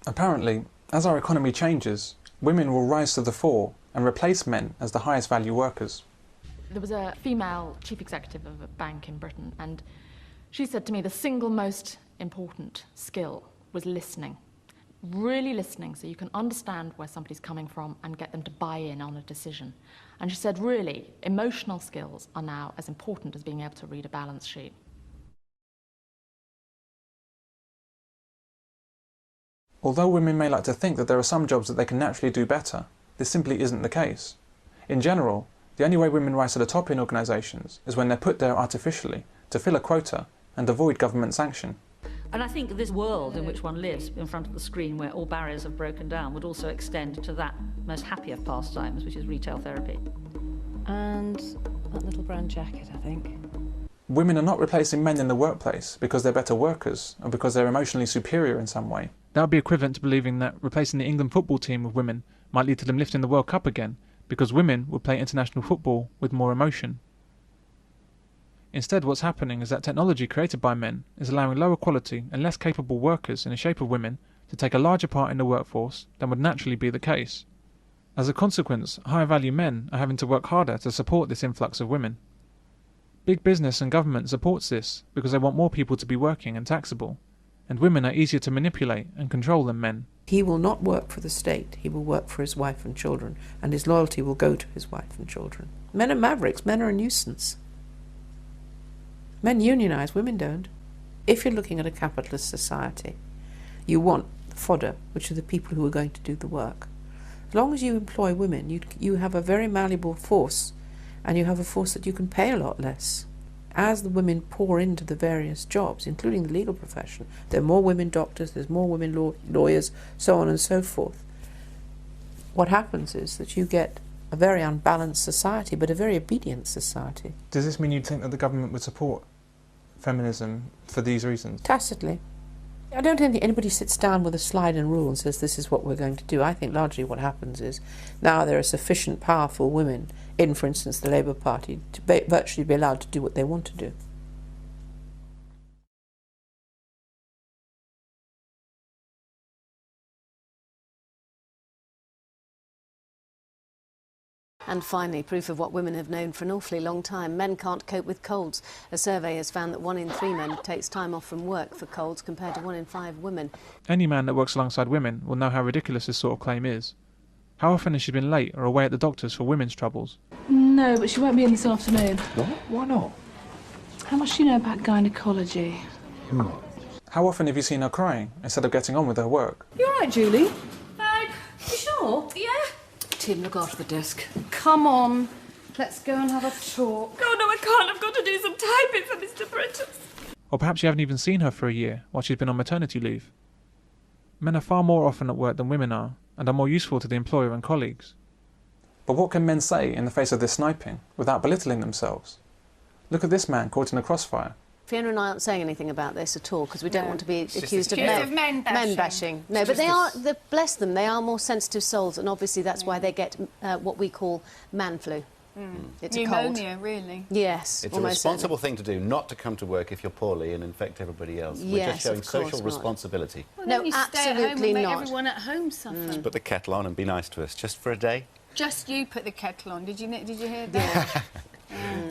Apparently, as our economy changes, women will rise to the fore and replace men as the highest value workers. There was a female chief executive of a bank in Britain, and she said to me the single most important skill was listening. Really listening so you can understand where somebody's coming from and get them to buy in on a decision. And she said, really, emotional skills are now as important as being able to read a balance sheet. Although women may like to think that there are some jobs that they can naturally do better, this simply isn't the case. In general, the only way women rise to the top in organisations is when they're put there artificially to fill a quota and avoid government sanction. And I think this world in which one lives, in front of the screen where all barriers have broken down, would also extend to that most happy of pastimes, which is retail therapy. And that little brown jacket, I think. Women are not replacing men in the workplace because they're better workers or because they're emotionally superior in some way. That would be equivalent to believing that replacing the England football team with women might lead to them lifting the World Cup again, because women would play international football with more emotion. Instead, what's happening is that technology created by men is allowing lower quality and less capable workers in the shape of women to take a larger part in the workforce than would naturally be the case. As a consequence, higher value men are having to work harder to support this influx of women. Big business and government supports this because they want more people to be working and taxable, and women are easier to manipulate and control than men. He will not work for the state, he will work for his wife and children, and his loyalty will go to his wife and children. Men are mavericks, men are a nuisance. Men unionise, women don't. If you're looking at a capitalist society, you want fodder, which are the people who are going to do the work. As long as you employ women, you have a very malleable force, and you have a force that you can pay a lot less. As the women pour into the various jobs, including the legal profession, there are more women doctors, there's more women lawyers, so on and so forth. What happens is that you get a very unbalanced society, but a very obedient society. Does this mean you'd think that the government would support feminism for these reasons? Tacitly. I don't think anybody sits down with a slide and rule and says this is what we're going to do. I think largely what happens is now there are sufficient powerful women in, for instance, the Labour Party to virtually be allowed to do what they want to do. And finally, proof of what women have known for an awfully long time. Men can't cope with colds. A survey has found that 1 in 3 men takes time off from work for colds compared to 1 in 5 women. Any man that works alongside women will know how ridiculous this sort of claim is. How often has she been late or away at the doctor's for women's troubles? No, but she won't be in this afternoon. What? Why not? How much do you know about gynecology? How often have you seen her crying instead of getting on with her work? You all right, Julie? You sure? Yeah. Tim, look after the desk. Come on. Let's go and have a talk. Oh, no, I can't. I've got to do some typing for Mr. Bridges. Or perhaps you haven't even seen her for a year while she's been on maternity leave. Men are far more often at work than women are, and are more useful to the employer and colleagues. But what can men say in the face of this sniping without belittling themselves? Look at this man caught in a crossfire. Fiona and I aren't saying anything about this at all because we don't want to be accused of men bashing. No, but they are, bless them, they are more sensitive souls, and obviously that's why they get what we call man flu. It's pneumonia, a cold. Really. Yes, it's a responsible thing to do, not to come to work if you're poorly and infect everybody else. Yes, we're just showing social not. responsibility. Well, no, you absolutely stay at home and make not. everyone at home suffer. Just put the kettle on and be nice to us, just for a day. Just you put the kettle on. Did you hear that?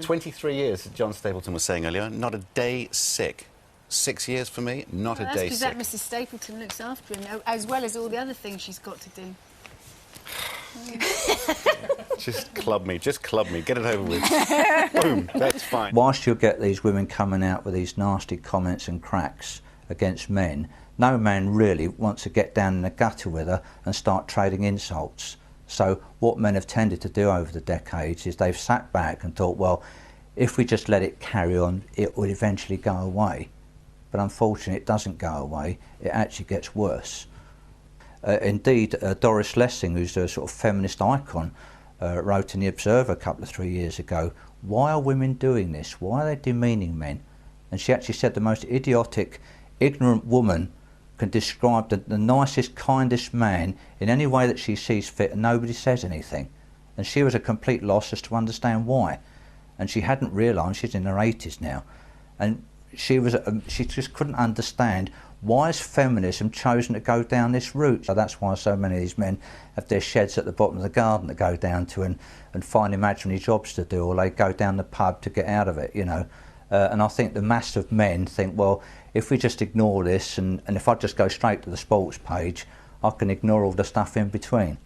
23 years, John Stapleton was saying earlier, not a day sick. 6 years for me, not a day sick. That's because Mrs. Stapleton looks after him, as well as all the other things she's got to do. Just club me, get it over with. Boom, that's fine. Whilst you'll get these women coming out with these nasty comments and cracks against men, no man really wants to get down in the gutter with her and start trading insults. So what men have tended to do over the decades is they've sat back and thought, well, if we just let it carry on, it will eventually go away. But unfortunately, it doesn't go away, it actually gets worse. Indeed, Doris Lessing, who's a sort of feminist icon, wrote in The Observer a couple of 3 years ago, why are women doing this? Why are they demeaning men? And she actually said the most idiotic, ignorant woman can describe the nicest, kindest man in any way that she sees fit, and nobody says anything. And she was a complete loss as to understand why. And she hadn't realised, she's in her 80s now. And she just couldn't understand why has feminism chosen to go down this route. So that's why so many of these men have their sheds at the bottom of the garden to go down to and find imaginary jobs to do, or they go down the pub to get out of it, you know. And I think the mass of men think, well, if we just ignore this and if I just go straight to the sports page, I can ignore all the stuff in between.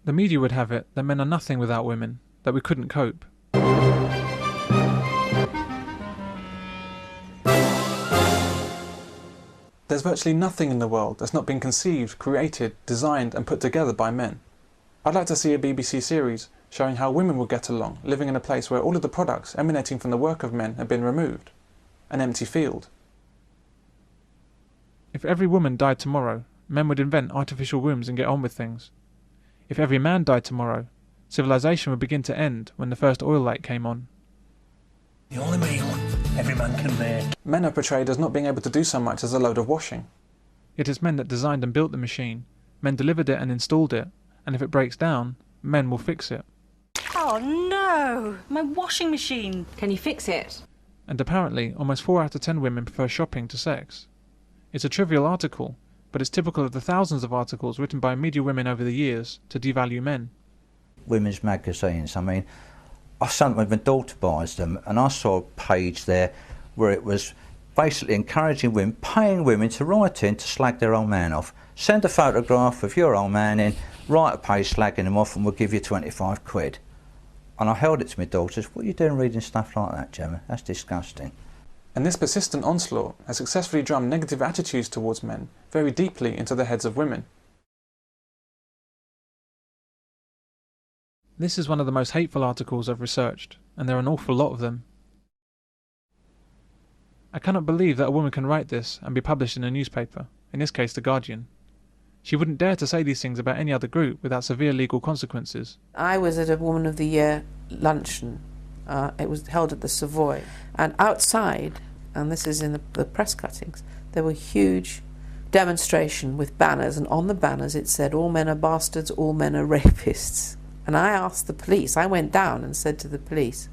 The media would have it that men are nothing without women, that we couldn't cope. There's virtually nothing in the world that's not been conceived, created, designed and put together by men. I'd like to see a BBC series showing how women will get along, living in a place where all of the products emanating from the work of men have been removed. An empty field. If every woman died tomorrow, men would invent artificial wombs and get on with things. If every man died tomorrow, civilization would begin to end when the first oil light came on. The only meal every man can make. Men are portrayed as not being able to do so much as a load of washing. It is men that designed and built the machine. Men delivered it and installed it, and if it breaks down, men will fix it. Oh no! My washing machine! Can you fix it? And apparently, almost 4 out of 10 women prefer shopping to sex. It's a trivial article, but it's typical of the thousands of articles written by media women over the years to devalue men. Women's magazines, I mean, sometimes my daughter buys them, and I saw a page there where it was basically encouraging women, paying women to write in to slag their old man off. Send a photograph of your old man in, write a page slagging him off, and we'll give you 25 quid. And I held it to my daughters, what are you doing reading stuff like that, Gemma? That's disgusting. And this persistent onslaught has successfully drummed negative attitudes towards men very deeply into the heads of women. This is one of the most hateful articles I've researched, and there are an awful lot of them. I cannot believe that a woman can write this and be published in a newspaper, in this case The Guardian. She wouldn't dare to say these things about any other group without severe legal consequences. I was at a Woman of the Year luncheon. It was held at the Savoy. And outside, and this is in the press cuttings, there were huge demonstration with banners, and on the banners it said, all men are bastards, all men are rapists. And I asked the police, I went down and said to the police,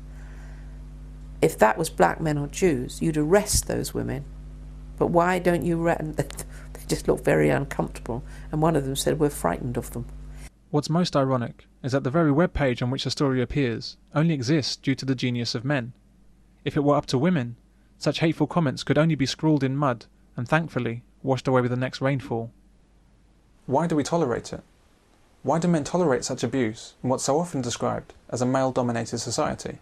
if that was black men or Jews, you'd arrest those women. But why don't you arrest them? They just looked very uncomfortable. And one of them said, we're frightened of them. What's most ironic is that the very web page on which the story appears only exists due to the genius of men. If it were up to women, such hateful comments could only be scrawled in mud and, thankfully, washed away with the next rainfall. Why do we tolerate it? Why do men tolerate such abuse in what's so often described as a male-dominated society?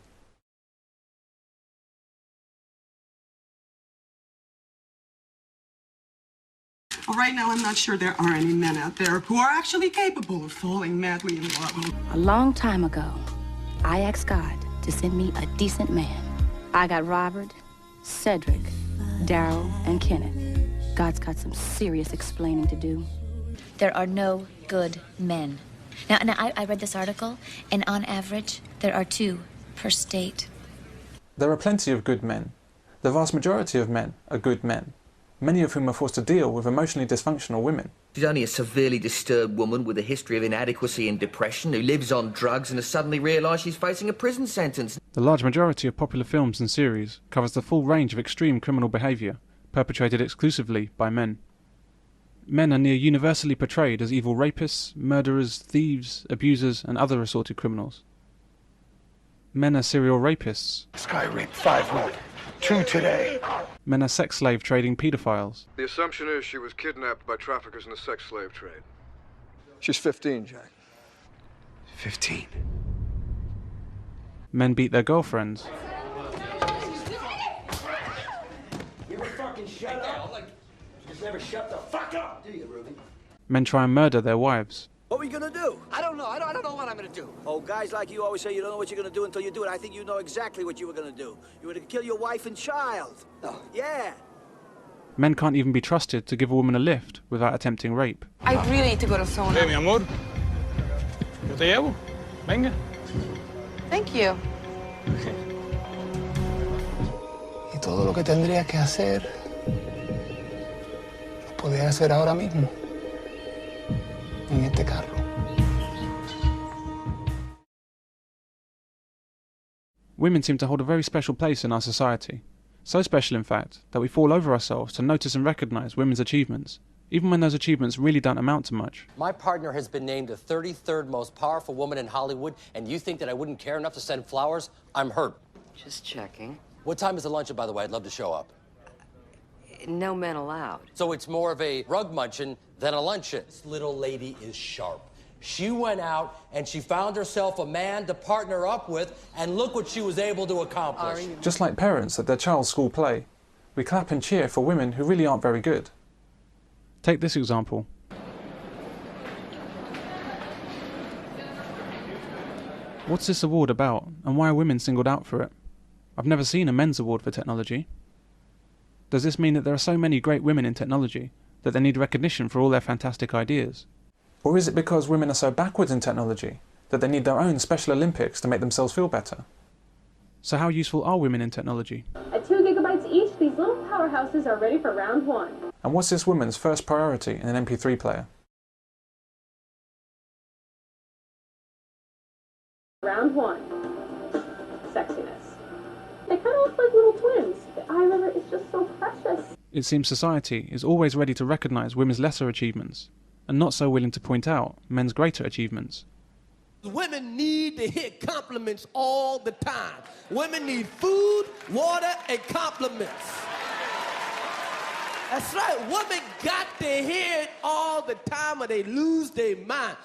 Well, right now I'm not sure there are any men out there who are actually capable of falling madly in love. A long time ago, I asked God to send me a decent man. I got Robert, Cedric, Daryl, and Kenneth. God's got some serious explaining to do. There are no good men. Now I read this article, and on average, there are 2 per state. There are plenty of good men. The vast majority of men are good men, many of whom are forced to deal with emotionally dysfunctional women. She's only a severely disturbed woman with a history of inadequacy and depression who lives on drugs and has suddenly realised she's facing a prison sentence. The large majority of popular films and series covers the full range of extreme criminal behaviour, perpetrated exclusively by men. Men are near universally portrayed as evil rapists, murderers, thieves, abusers and other assorted criminals. Men are serial rapists. This guy raped 5 women, 2 today. Men are sex slave trading paedophiles. The assumption is she was kidnapped by traffickers in the sex slave trade. She's 15, Jack. 15. Men beat their girlfriends. You ever fucking shut up? You just never shut the fuck up, do you, Ruby? Men try and murder their wives. What were you gonna do? I don't know. I don't know what I'm gonna do. Oh, guys like you always say you don't know what you're gonna do until you do it. I think you know exactly what you were gonna do. You were gonna kill your wife and child. Oh, yeah. Men can't even be trusted to give a woman a lift without attempting rape. I really need to go to sauna. Hey, mi amor. Yo te llevo. Venga. Thank you. Y todo lo que tendría que hacer, lo podía hacer ahora mismo. En este carro. Women seem to hold a very special place in our society. So special, in fact, that we fall over ourselves to notice and recognise women's achievements, even when those achievements really don't amount to much. My partner has been named the 33rd most powerful woman in Hollywood, and you think that I wouldn't care enough to send flowers? I'm hurt. Just checking. What time is the luncheon, by the way? I'd love to show up. No men allowed. So it's more of a rug munchin than a luncheon. This little lady is sharp. She went out and she found herself a man to partner up with, and look what she was able to accomplish. Just like parents at their child's school play, we clap and cheer for women who really aren't very good. Take this example. What's this award about, and why are women singled out for it? I've never seen a men's award for technology. Does this mean that there are so many great women in technology that they need recognition for all their fantastic ideas? Or is it because women are so backwards in technology that they need their own Special Olympics to make themselves feel better? So how useful are women in technology? At 2 gigabytes each, these little powerhouses are ready for round one. And what's this woman's first priority in an MP3 player? Round one. Sexiness. They kind of look like little twins. The eye river is just so precious. It seems society is always ready to recognise women's lesser achievements, and not so willing to point out men's greater achievements. Women need to hear compliments all the time. Women need food, water, and compliments. That's right. Women got to hear it all the time or they lose their mind.